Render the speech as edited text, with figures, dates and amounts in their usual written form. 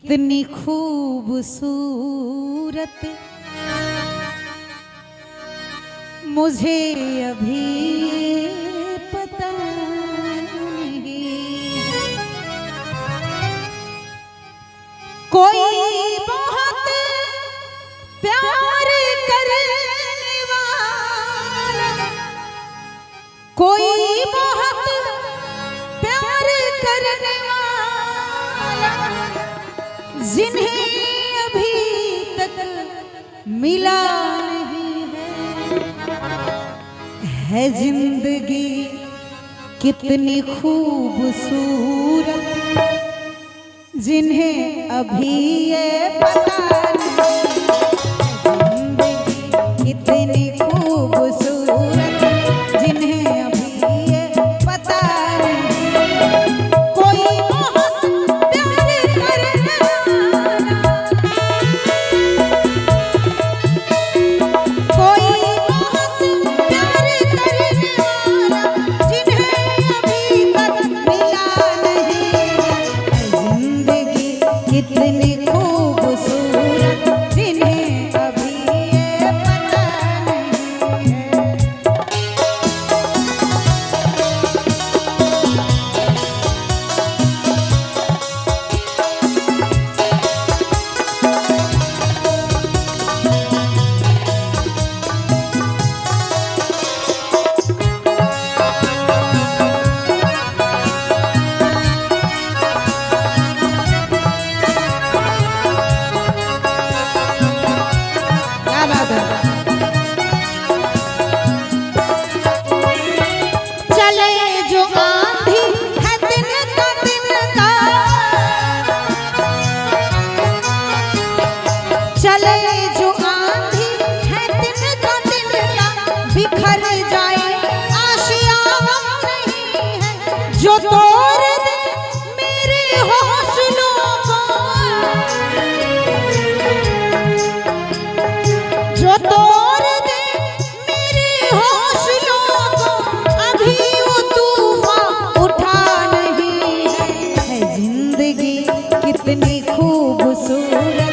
कितनी खूबसूरत मुझे अभी पता नहीं। कोई बहुत प्यार करने वाला, कोई बहुत प्यार करने वाला, जिन्हें अभी तक मिला नहीं है जिंदगी कितनी खूबसूरत, जिन्हें अभी ये पता नहीं जिंदगी कितनी खूबसूरत, जिन्हें अभी ये पता नहीं। कोई बहुत प्यार करने वाला, कोई बहुत प्यार करने वाला, जिन्हें अभी तक मिला नहीं है जिंदगी कितनी खूबसूरत, जिन्हें अभी ये पता नहीं है। क्या बात है। चले जो आंधी है दिन का दिन का, चले जो आंधी है दिन का दिन का, बिखर जाए आशिया नहीं है, जो तोड़ दे मेरे हौसलों को, जो तोड़ दे मेरे हौसलों को, अभी वो तूफान उठा नहीं है जिंदगी कितनी खूबसूरत,